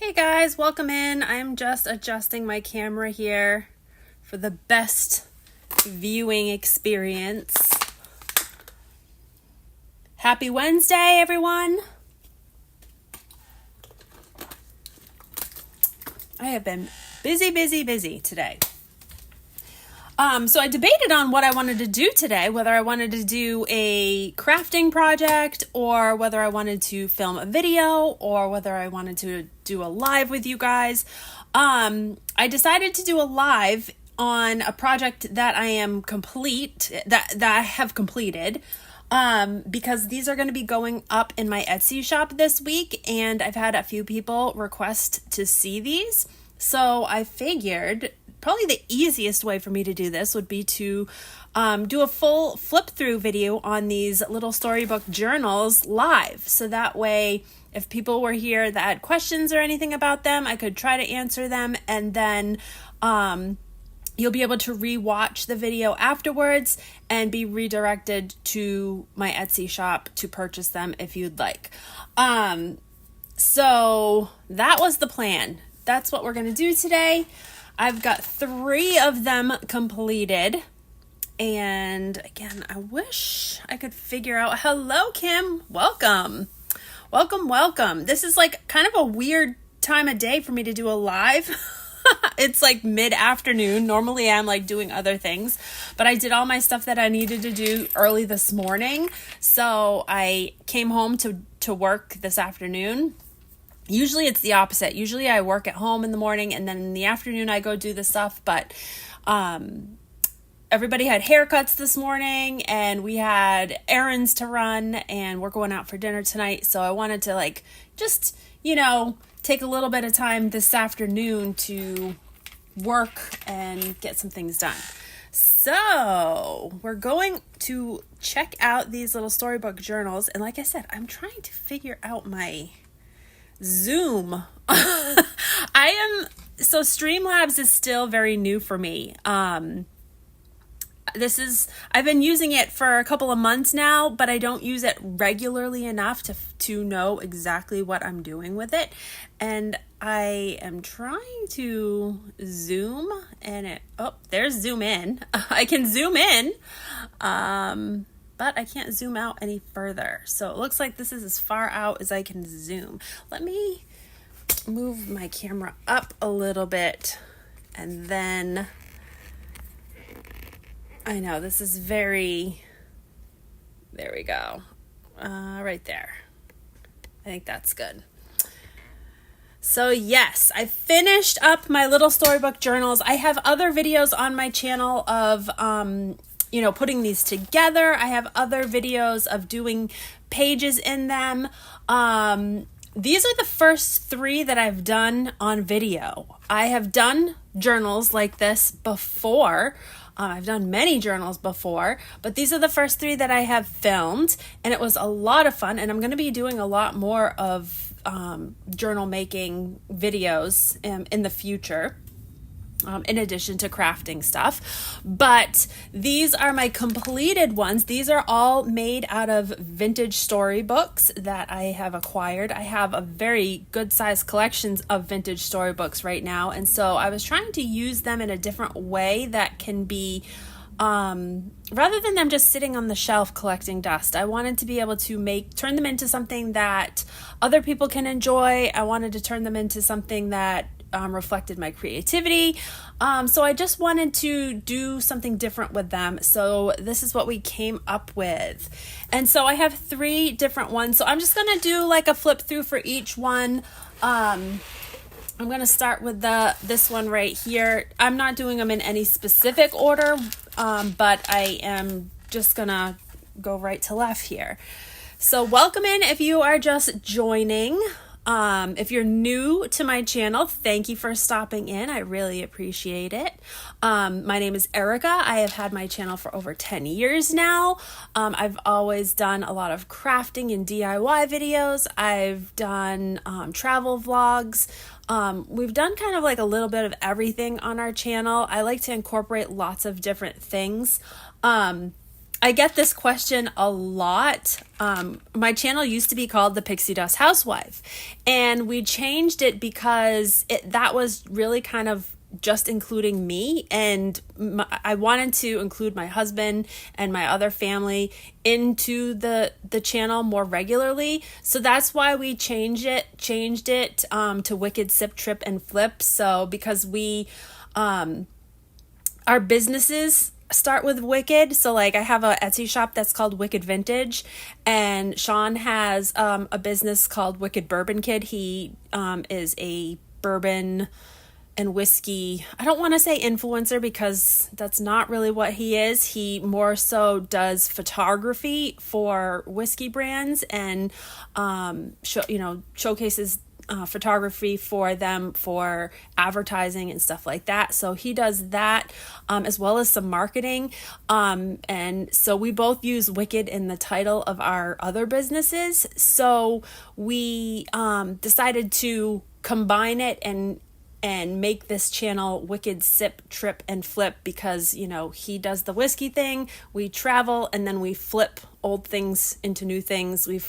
Hey guys, welcome in. I'm just adjusting my camera here for the best viewing experience. Happy Wednesday, everyone. I have been busy today. So I debated on what I wanted to do today, whether I wanted to do a crafting project or whether I wanted to film a video or whether I wanted to do a live with you guys. I decided to do a live on a project that I am that I have completed. Because these are going to be going up in my Etsy shop this week, and I've had a few people request to see these. So I figured probably the easiest way for me to do this would be to do a full flip through video on these little storybook journals live. So that way, if people were here that had questions or anything about them, I could try to answer them, and then you'll be able to re-watch the video afterwards and be redirected to my Etsy shop to purchase them if you'd like. So that was the plan. That's what we're going to do today. I've got 3 of them completed. And again, I wish I could figure out. Hello, Kim. Welcome. Welcome. This is like kind of a weird time of day for me to do a live. It's like mid-afternoon. Normally I'm like doing other things, but I did all my stuff that I needed to do early this morning. So I came home to work this afternoon. Usually it's the opposite. Usually I work at home in the morning and then in the afternoon I go do the stuff. But everybody had haircuts this morning and we had errands to run and we're going out for dinner tonight. So I wanted to just, take a little bit of time this afternoon to work and get some things done. So we're going to check out these little storybook journals. And like I said, I'm trying to figure out my Zoom. Streamlabs is still very new for me. I've been using it for a couple of months now, but I don't use it regularly enough to know exactly what I'm doing with it. And I am trying to zoom and there's zoom in. I can zoom in, but I can't zoom out any further. So it looks like this is as far out as I can zoom. Let me move my camera up a little bit and then I know this is there we go. Right there. I think that's good. So yes, I finished up my little storybook journals. I have other videos on my channel of, putting these together. I have other videos of doing pages in them. These are the first 3 that I've done on video. I have done journals like this before. I've done many journals before, but these are the first 3 that I have filmed, and it was a lot of fun, and I'm going to be doing a lot more of journal making videos in the future. In addition to crafting stuff. But these are my completed ones. These are all made out of vintage storybooks that I have acquired. I have a very good sized collections of vintage storybooks right now. And so I was trying to use them in a different way that can be, rather than them just sitting on the shelf collecting dust, I wanted to be able to turn them into something that other people can enjoy. I wanted to turn them into something that reflected my creativity. So I just wanted to do something different with them. So this is what we came up with. And so I have 3 different ones. So I'm just going to do like a flip through for each one. I'm going to start with this one right here. I'm not doing them in any specific order, but I am just going to go right to left here. So welcome in if you are just joining. If you're new to my channel, thank you for stopping in. I really appreciate it. My name is Erica. I have had my channel for over 10 years now. I've always done a lot of crafting and DIY videos. I've done travel vlogs. We've done kind of like a little bit of everything on our channel. I like to incorporate lots of different things. I get this question a lot. My channel used to be called The Pixie Dust Housewife, and we changed it because that was really kind of just including me, and I wanted to include my husband and my other family into the channel more regularly. So that's why we changed it to Wicked Sip, Trip, and Flip. So because we our businesses start with Wicked. So like I have a Etsy shop that's called Wicked Vintage, and Sean has a business called Wicked Bourbon Kid. He is a bourbon and whiskey, I don't want to say influencer because that's not really what he is. He more so does photography for whiskey brands and showcases photography for them for advertising and stuff like that. So he does that as well as some marketing. And so we both use Wicked in the title of our other businesses. So we decided to combine it and make this channel Wicked Sip, Trip, and Flip because, he does the whiskey thing, we travel, and then we flip old things into new things. We've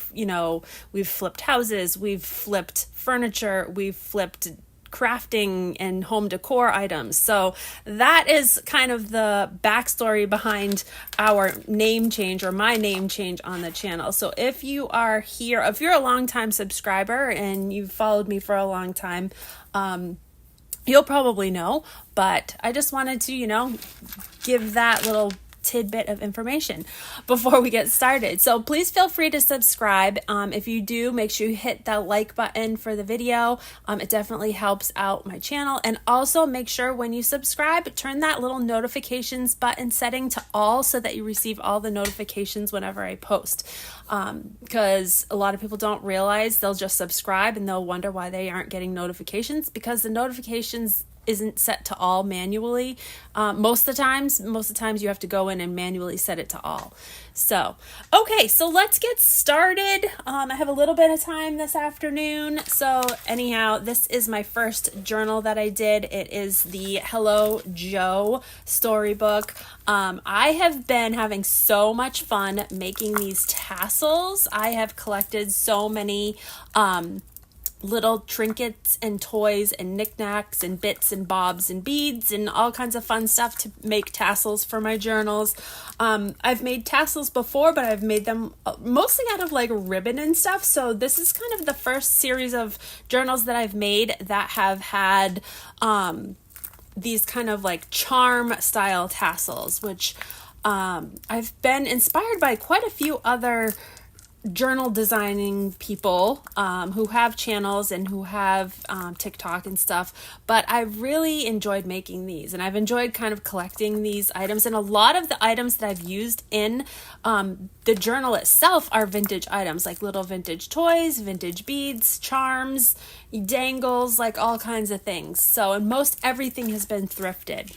flipped houses, we've flipped furniture, we've flipped crafting and home decor items. So that is kind of the backstory behind our name change or my name change on the channel. So if you are here, if you're a longtime subscriber and you've followed me for a long time, you'll probably know, but I just wanted to, give that little tidbit of information before we get started. So please feel free to subscribe. If you do, make sure you hit that like button for the video. It definitely helps out my channel. And also make sure when you subscribe, turn that little notifications button setting to all so that you receive all the notifications whenever I post. Because a lot of people don't realize they'll just subscribe and they'll wonder why they aren't getting notifications because the notifications isn't set to all manually. Most of the times you have to go in and manually set it to all. So, okay, so let's get started. I have a little bit of time this afternoon. So anyhow, this is my first journal that I did. It is the Hello Joe storybook. I have been having so much fun making these tassels. I have collected so many little trinkets and toys and knickknacks and bits and bobs and beads and all kinds of fun stuff to make tassels for my journals. I've made tassels before, but I've made them mostly out of like ribbon and stuff. So this is kind of the first series of journals that I've made that have had these kind of like charm style tassels, which I've been inspired by quite a few other journal designing people who have channels and who have TikTok and stuff, but I've really enjoyed making these, and I've enjoyed kind of collecting these items. And a lot of the items that I've used in the journal itself are vintage items, like little vintage toys, vintage beads, charms, dangles, like all kinds of things. So, and most everything has been thrifted.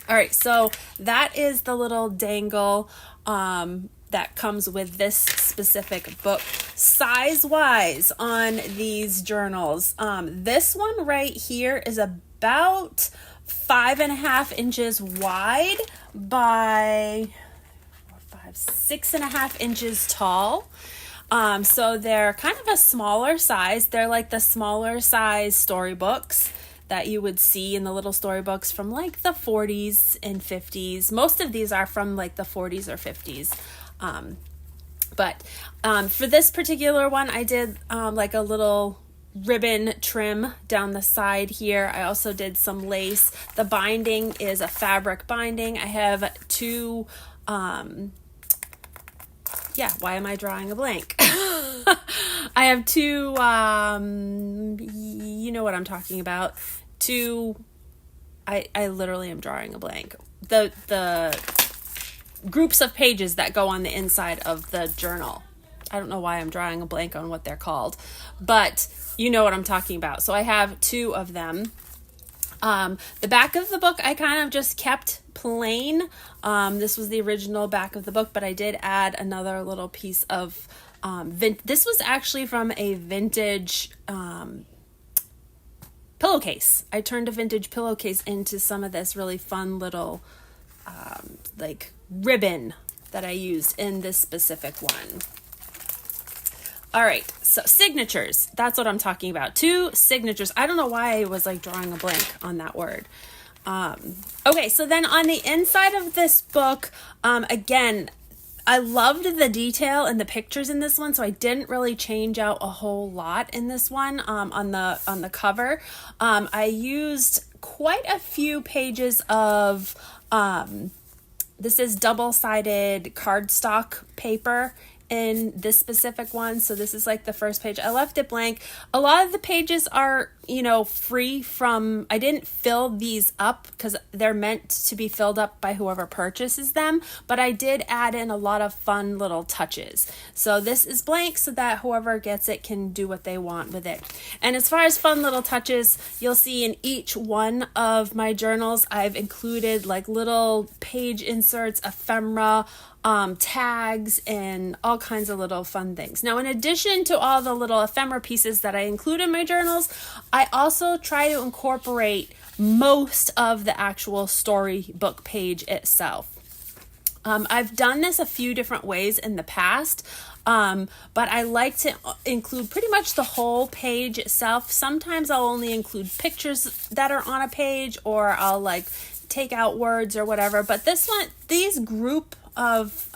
All right, so that is the little dangle that comes with this specific book. Size-wise on these journals, this one right here is about 5.5 inches wide by 6.5 inches tall. So they're kind of a smaller size. They're like the smaller size storybooks that you would see in the little storybooks from like the 40s and 50s. Most of these are from like the 40s or 50s. But for this particular one, I did like a little ribbon trim down the side here. I also did some lace. The binding is a fabric binding. I have two, why am I drawing a blank? I have two, you know what I'm talking about. I literally am drawing a blank. The groups of pages that go on the inside of the journal. I don't know why I'm drawing a blank on what they're called, but you know what I'm talking about. So I have two of them. The back of the book I kind of just kept plain. This was the original back of the book, but I did add another little piece of this was actually from a vintage pillowcase. I turned a vintage pillowcase into some of this really fun little like ribbon that I used in this specific one. All right, so signatures, that's what I'm talking about. 2 signatures. I don't know why I was like drawing a blank on that word. Okay, so then on the inside of this book, again, I loved the detail and the pictures in this one, so I didn't really change out a whole lot in this one. On the cover, I used quite a few pages of this is double-sided cardstock paper in this specific one. So this is like the first page. I left it blank. A lot of the pages are, free from, I didn't fill these up because they're meant to be filled up by whoever purchases them, but I did add in a lot of fun little touches. So this is blank so that whoever gets it can do what they want with it. And as far as fun little touches, you'll see in each one of my journals, I've included like little page inserts, ephemera, tags, and all kinds of little fun things. Now, in addition to all the little ephemera pieces that I include in my journals, I also try to incorporate most of the actual storybook page itself. I've done this a few different ways in the past, but I like to include pretty much the whole page itself. Sometimes I'll only include pictures that are on a page, or I'll like take out words or whatever. But these group of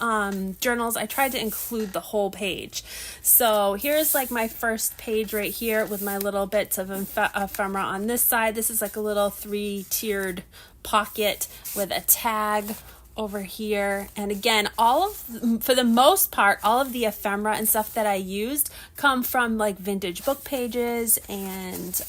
journals, I tried to include the whole page. So here's like my first page right here with my little bits of ephemera on this side. This is like a little 3-tiered pocket with a tag over here. And again, for the most part, all of the ephemera and stuff that I used come from like vintage book pages and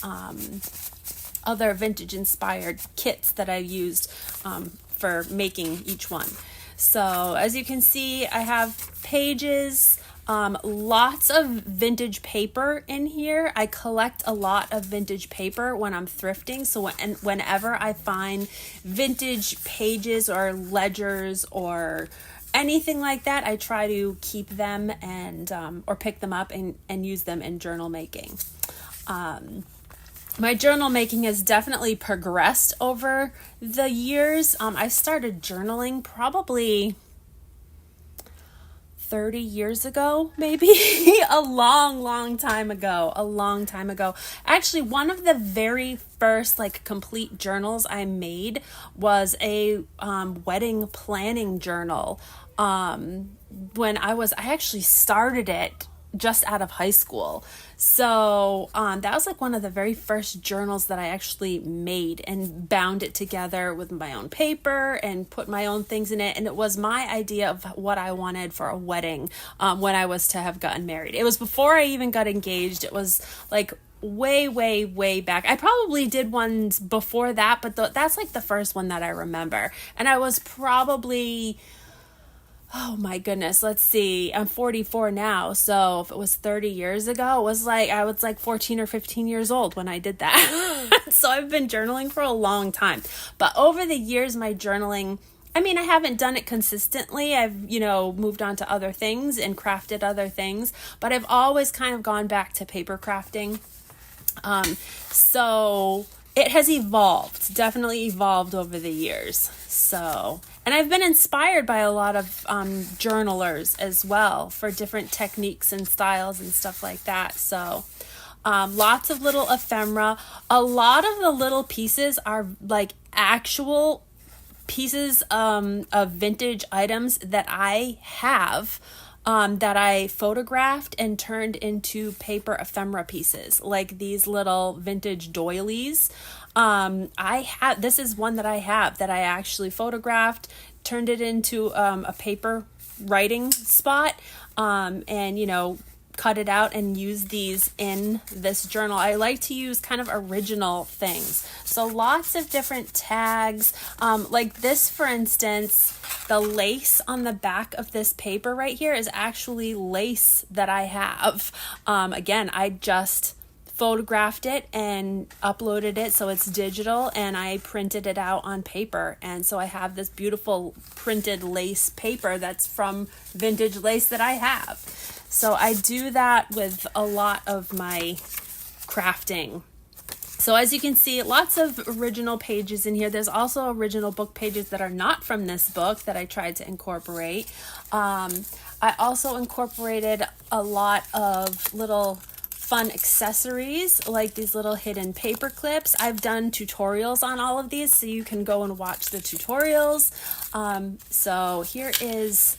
other vintage inspired kits that I used for making each one. So as you can see, I have pages, lots of vintage paper in here. I collect a lot of vintage paper when I'm thrifting. So whenever I find vintage pages or ledgers or anything like that, I try to keep them and or pick them up and use them in journal making. My journal making has definitely progressed over the years. I started journaling probably 30 years ago, maybe a long time ago. Actually, one of the very first like complete journals I made was a wedding planning journal. When I actually started it just out of high school. So that was like one of the very first journals that I actually made and bound it together with my own paper and put my own things in it. And it was my idea of what I wanted for a wedding when I was to have gotten married. It was before I even got engaged. It was like way back. I probably did ones before that, but that's like the first one that I remember. And I was probably, oh my goodness, let's see, I'm 44 now, so if it was 30 years ago, I was like 14 or 15 years old when I did that. So I've been journaling for a long time. But over the years, my journaling, I haven't done it consistently. I've, moved on to other things and crafted other things, but I've always kind of gone back to paper crafting. So it has evolved, definitely evolved over the years. So, and I've been inspired by a lot of journalers as well for different techniques and styles and stuff like that. So lots of little ephemera. A lot of the little pieces are like actual pieces of vintage items that I have that I photographed and turned into paper ephemera pieces, like these little vintage doilies. This is one that I have that I actually photographed, turned it into a paper writing spot, and cut it out and use these in this journal. I like to use kind of original things. So lots of different tags, like this, for instance, the lace on the back of this paper right here is actually lace that I have. Again, I just photographed it and uploaded it so it's digital, and I printed it out on paper, and so I have this beautiful printed lace paper that's from vintage lace that I have. So I do that with a lot of my crafting. So as you can see, lots of original pages in here. There's also original book pages that are not from this book that I tried to incorporate. I also incorporated a lot of little fun accessories, like these little hidden paper clips. I've done tutorials on all of these, so you can go and watch the tutorials. So here is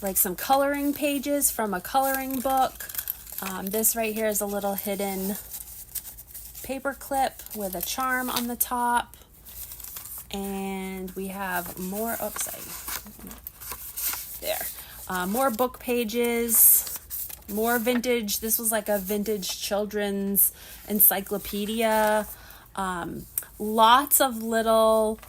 like some coloring pages from a coloring book. This right here is a little hidden paper clip with a charm on the top. And we have more, more book pages, more vintage. This was like a vintage children's encyclopedia. Lots of little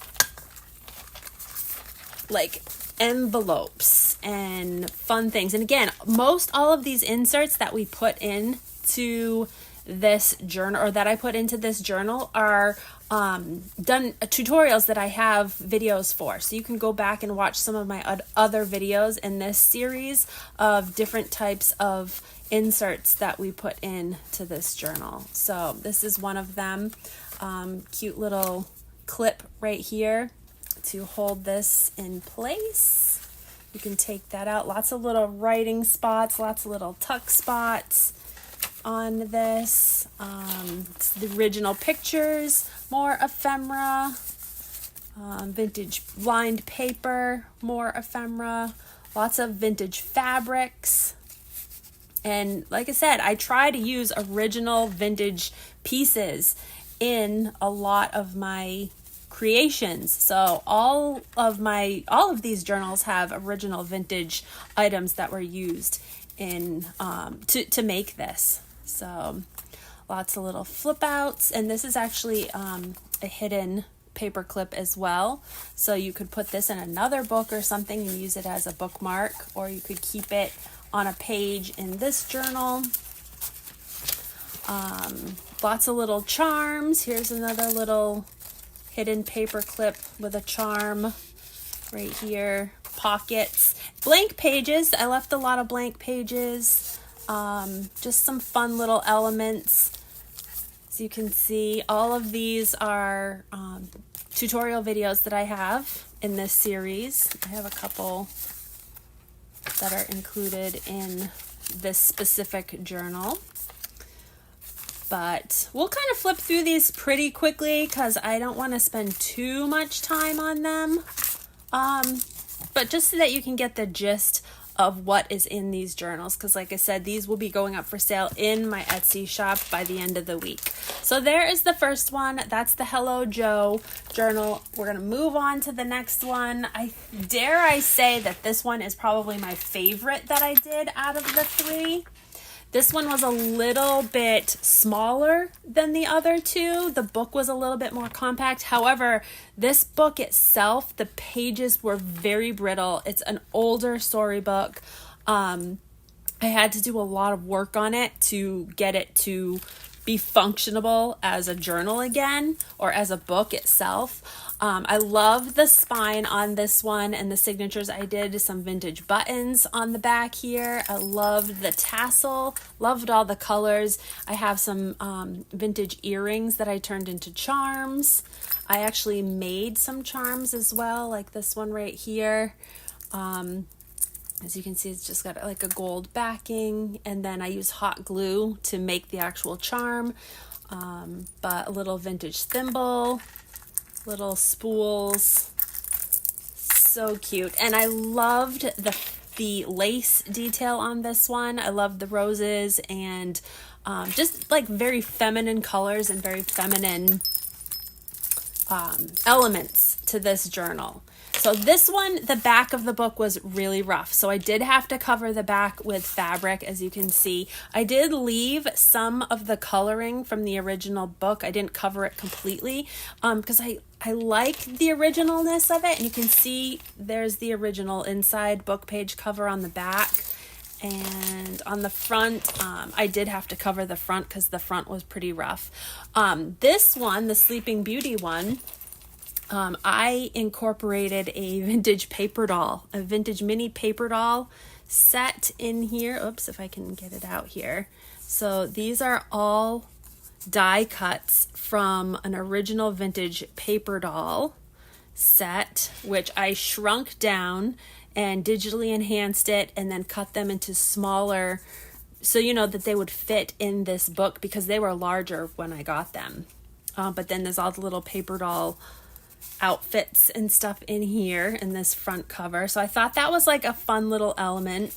like envelopes and fun things. And again, most all of these inserts that we put into this journal, or that I put into this journal, are done tutorials that I have videos for. So you can go back and watch some of my other videos in this series of different types of inserts that we put into this journal. So this is one of them. Cute little clip right here to hold this in place. You can take that out. Lots of little writing spots, lots of little tuck spots on this. It's the original pictures, more ephemera, vintage lined paper, more ephemera, lots of vintage fabrics. And like I said, I try to use original vintage pieces in a lot of my creations. So all of these journals have original vintage items that were used in to make this. So lots of little flip outs, and this is actually a hidden paper clip as well. So you could put this in another book or something and use it as a bookmark, or you could keep it on a page in this journal. Lots of little charms. Here's another little hidden paper clip with a charm right here. Pockets, blank pages. I left a lot of blank pages. Just some fun little elements. As you can see, all of these are tutorial videos that I have in this series. I have a couple that are included in this specific journal. But we'll kind of flip through these pretty quickly because I don't want to spend too much time on them. But just so that you can get the gist of what is in these journals, because like I said, these will be going up for sale in my Etsy shop by the end of the week. So there is the first one. That's the Hello Joe journal. We're going to move on to the next one. I dare say that this one is probably my favorite that I did out of the three. This one was a little bit smaller than the other two. The book was a little bit more compact. However, this book itself, the pages were very brittle. It's an older storybook. I had to do a lot of work on it to get it to be functionable as a journal again, or as a book itself. I love the spine on this one and the signatures. I did some vintage buttons on the back here. I loved the tassel, loved all the colors. I have some vintage earrings that I turned into charms. I actually made some charms as well, like this one right here. As you can see, it's just got like a gold backing, and then I use hot glue to make the actual charm. But a little vintage thimble, little spools, so cute. And I loved the lace detail on this one. I loved the roses and just like very feminine colors and very feminine elements to this journal. So this one, the back of the book was really rough. So I did have to cover the back with fabric, as you can see. I did leave some of the coloring from the original book. I didn't cover it completely because I like the originalness of it. And you can see there's the original inside book page cover on the back. And on the front, I did have to cover the front because the front was pretty rough. This one, the Sleeping Beauty one, I incorporated a vintage paper doll, a vintage mini paper doll set in here. Oops, if I can get it out here. So these are all die cuts from an original vintage paper doll set, which I shrunk down and digitally enhanced it and then cut them into smaller, so you know that they would fit in this book because they were larger when I got them. But then there's all the little paper doll outfits and stuff in here in this front cover. So I thought that was like a fun little element.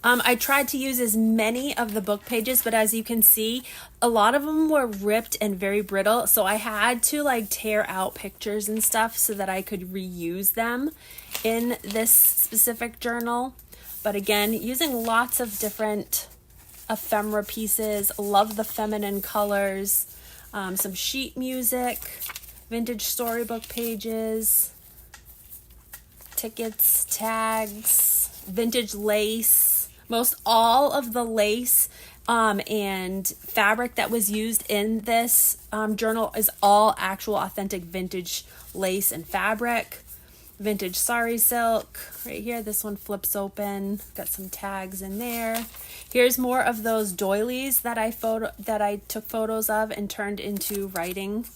I tried to use as many of the book pages, but as you can see, a lot of them were ripped and very brittle. So I had to like tear out pictures and stuff so that I could reuse them in this specific journal. But again, using lots of different ephemera pieces. Love the feminine colors. Some sheet music, vintage storybook pages, tickets, tags, vintage lace. Most all of the lace and fabric that was used in this journal is all actual authentic vintage lace and fabric. Vintage sari silk right here. This one flips open. Got some tags in there. Here's more of those doilies that I took photos of and turned into writing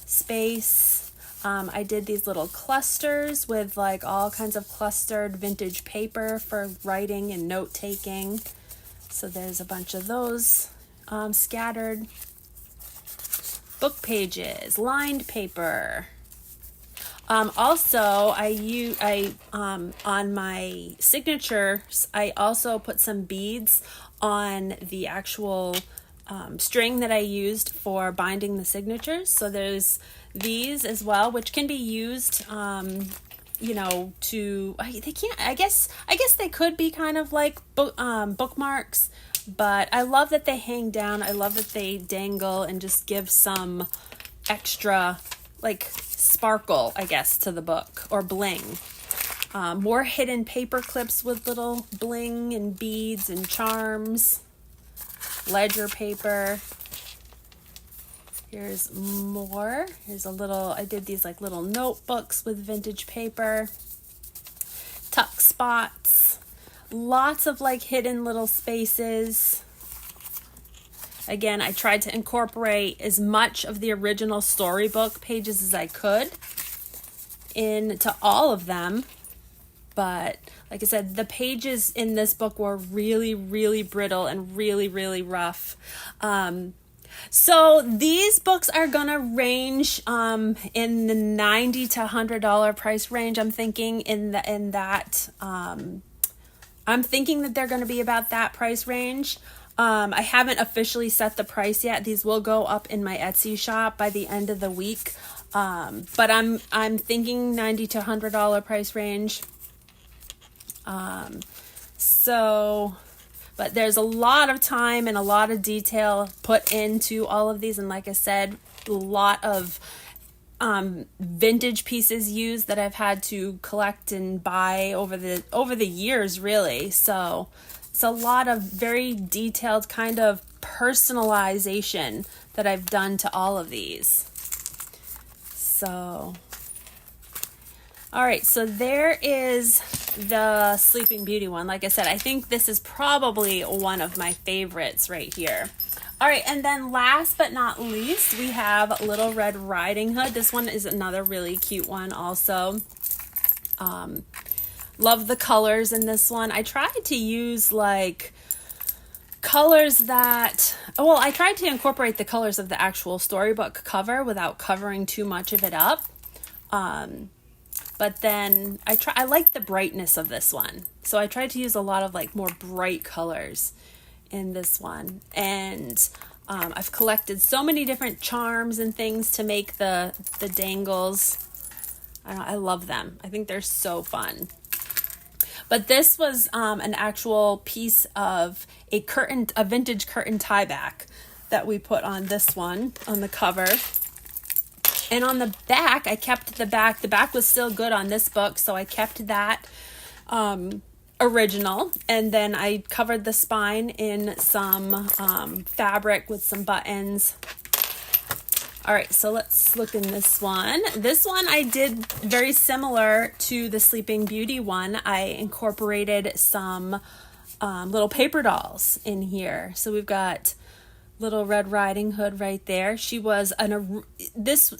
space. I did these little clusters with like all kinds of clustered vintage paper for writing and note taking. So there's a bunch of those scattered. Book pages, lined paper. Also, on my signatures, I also put some beads on the actual string that I used for binding the signatures. So there's these as well, which can be used, you know, I guess they could be kind of like bookmarks, but I love that they hang down. I love that they dangle and just give some extra like sparkle, I guess, to the book, or bling. More hidden paper clips with little bling and beads and charms. Ledger paper. Here's more. Here's a little, I did these like little notebooks with vintage paper. Tuck spots. Lots of like hidden little spaces. Again, I tried to incorporate as much of the original storybook pages as I could into all of them. But like I said, the pages in this book were really, really brittle and really, really rough. So these books are going to range in the $90 to $100 price range. I'm thinking I'm thinking that they're going to be about that price range. I haven't officially set the price yet. These will go up in my Etsy shop by the end of the week. But I'm thinking $90 to $100 price range. But there's a lot of time and a lot of detail put into all of these. And like I said, a lot of vintage pieces used that I've had to collect and buy over the years, really. So it's a lot of very detailed kind of personalization that I've done to all of these. So, all right, so there is the Sleeping Beauty one. Like I said, I think this is probably one of my favorites right here. All right, and then last but not least, we have Little Red Riding Hood. This one is another really cute one also. Love the colors in this one. I tried to use like colors that, well, I tried to incorporate the colors of the actual storybook cover without covering too much of it up. But then I like the brightness of this one. So I tried to use a lot of like more bright colors in this one. And I've collected so many different charms and things to make the dangles. I love them. I think they're so fun. But this was an actual piece of a vintage curtain tie back that we put on this one on the cover. And on the back, I kept the back. The back was still good on this book, so I kept that original. And then I covered the spine in some fabric with some buttons. All right, so let's look in this one. This one I did very similar to the Sleeping Beauty one. I incorporated some little paper dolls in here. So we've got Little Red Riding Hood right there. She was this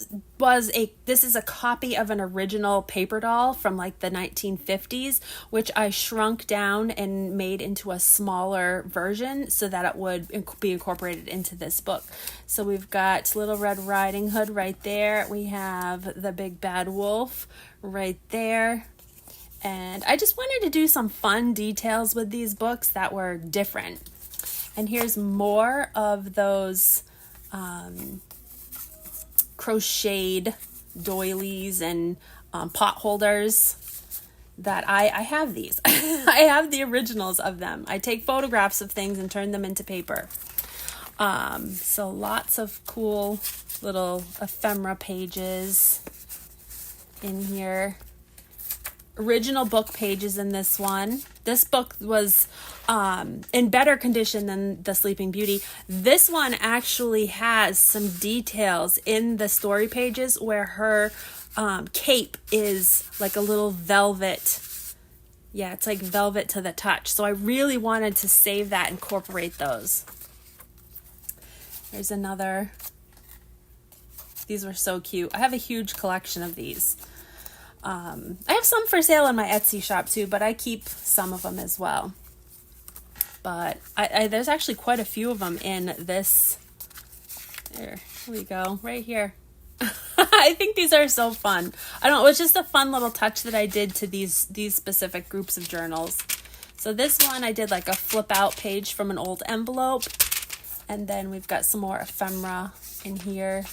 is a copy of an original paper doll from like the 1950s, which I shrunk down and made into a smaller version so that it would be incorporated into this book. So we've got Little Red Riding Hood right there. We have the Big Bad Wolf right there. And I just wanted to do some fun details with these books that were different. And here's more of those crocheted doilies and pot holders that I have these. I have the originals of them. I take photographs of things and turn them into paper. So lots of cool little ephemera pages in here. Original book pages in this one. This book was in better condition than The Sleeping Beauty. This one actually has some details in the story pages where her cape is like a little velvet. Yeah, it's like velvet to the touch. So I really wanted to save that, incorporate those. There's another. These were so cute. I have a huge collection of these. I have some for sale in my Etsy shop too, but I keep some of them as well. But there's actually quite a few of them in this. Here we go, right here. I think these are so fun. I don't know, it's just a fun little touch that I did to these specific groups of journals. So this one I did like a flip out page from an old envelope. And then we've got some more ephemera in here.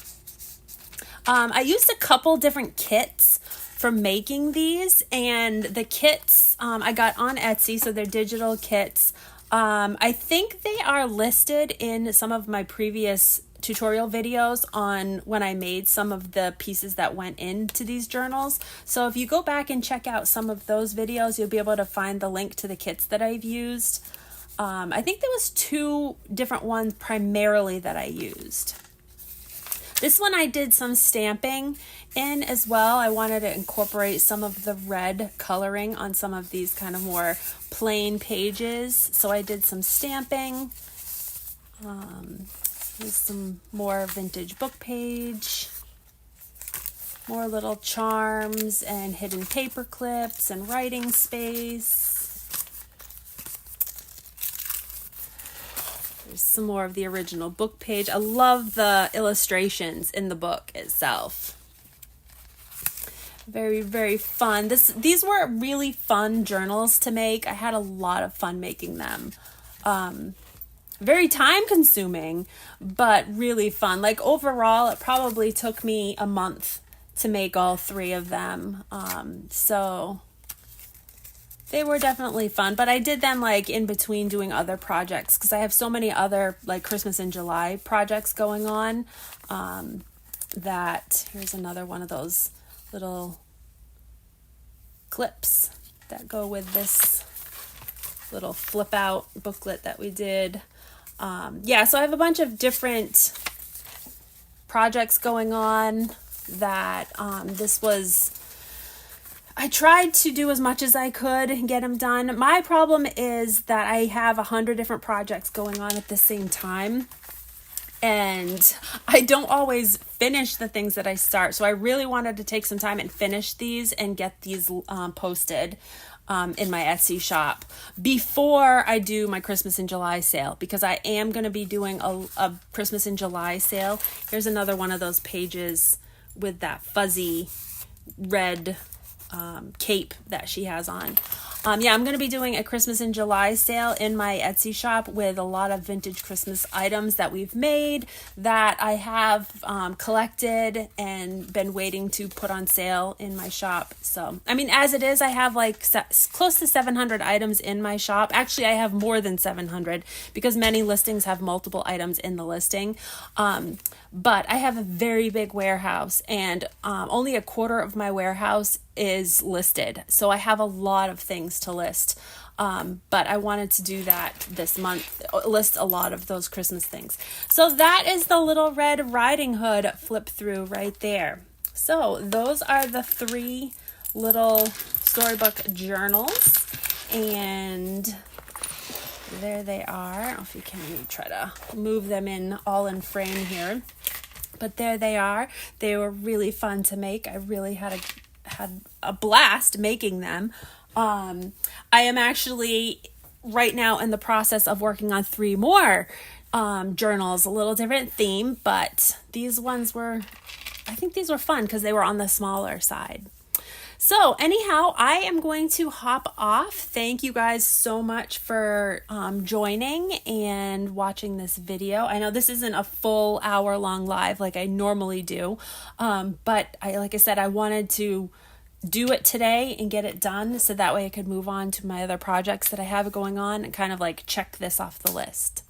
I used a couple different kits for making these, and the kits I got on Etsy, so they're digital kits. I think they are listed in some of my previous tutorial videos on when I made some of the pieces that went into these journals. So if you go back and check out some of those videos, you'll be able to find the link to the kits that I've used. I think there was 2 different ones primarily that I used. This one I did some stamping in as well. I wanted to incorporate some of the red coloring on some of these kind of more plain pages. So I did some stamping. Here's some more vintage book page. More little charms and hidden paper clips and writing space. There's some more of the original book page. I love the illustrations in the book itself. Very, very fun. These were really fun journals to make. I had a lot of fun making them. Very time consuming, but really fun. Like overall, it probably took me a month to make all 3 of them. So they were definitely fun, but I did them like in between doing other projects because I have so many other like Christmas in July projects going on that here's another one of those little clips that go with this little flip out booklet that we did. Yeah, so I have a bunch of different projects going on that I tried to do as much as I could and get them done. My problem is that I have 100 different projects going on at the same time, and I don't always finish the things that I start. So I really wanted to take some time and finish these and get these posted in my Etsy shop before I do my Christmas in July sale, because I am going to be doing a Christmas in July sale. Here's another one of those pages with that fuzzy red cape that she has on. Yeah, I'm going to be doing a Christmas in July sale in my Etsy shop with a lot of vintage Christmas items that we've made that I have collected and been waiting to put on sale in my shop. So, I mean, as it is, I have like close to 700 items in my shop. Actually, I have more than 700 because many listings have multiple items in the listing. But I have a very big warehouse, and only a quarter of my warehouse is listed. So I have a lot of things to list. But I wanted to do that this month, list a lot of those Christmas things. So that is the Little Red Riding Hood flip through right there. So those are the 3 little storybook journals. And there they are. I don't know if you can try to move them in all in frame here. But there they are. They were really fun to make. I really had a blast making them. I am actually right now in the process of working on 3 more journals, a little different theme, but these ones were, I think these were fun because they were on the smaller side. So anyhow, I am going to hop off. Thank you guys so much for joining and watching this video. I know this isn't a full hour-long live like I normally do, but like I said, I wanted to do it today and get it done so that way I could move on to my other projects that I have going on and kind of like check this off the list.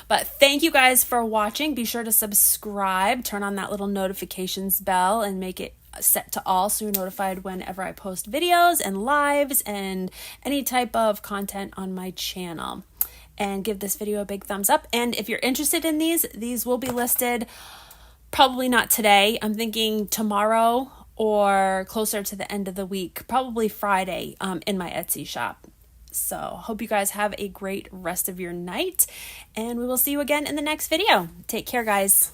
But thank you guys for watching. Be sure to subscribe, turn on that little notifications bell and make it set to all so you're notified whenever I post videos and lives and any type of content on my channel. And give this video a big thumbs up. And if you're interested in these will be listed probably not today. I'm thinking tomorrow or closer to the end of the week, probably Friday, in my Etsy shop. So hope you guys have a great rest of your night, and we will see you again in the next video. Take care, guys.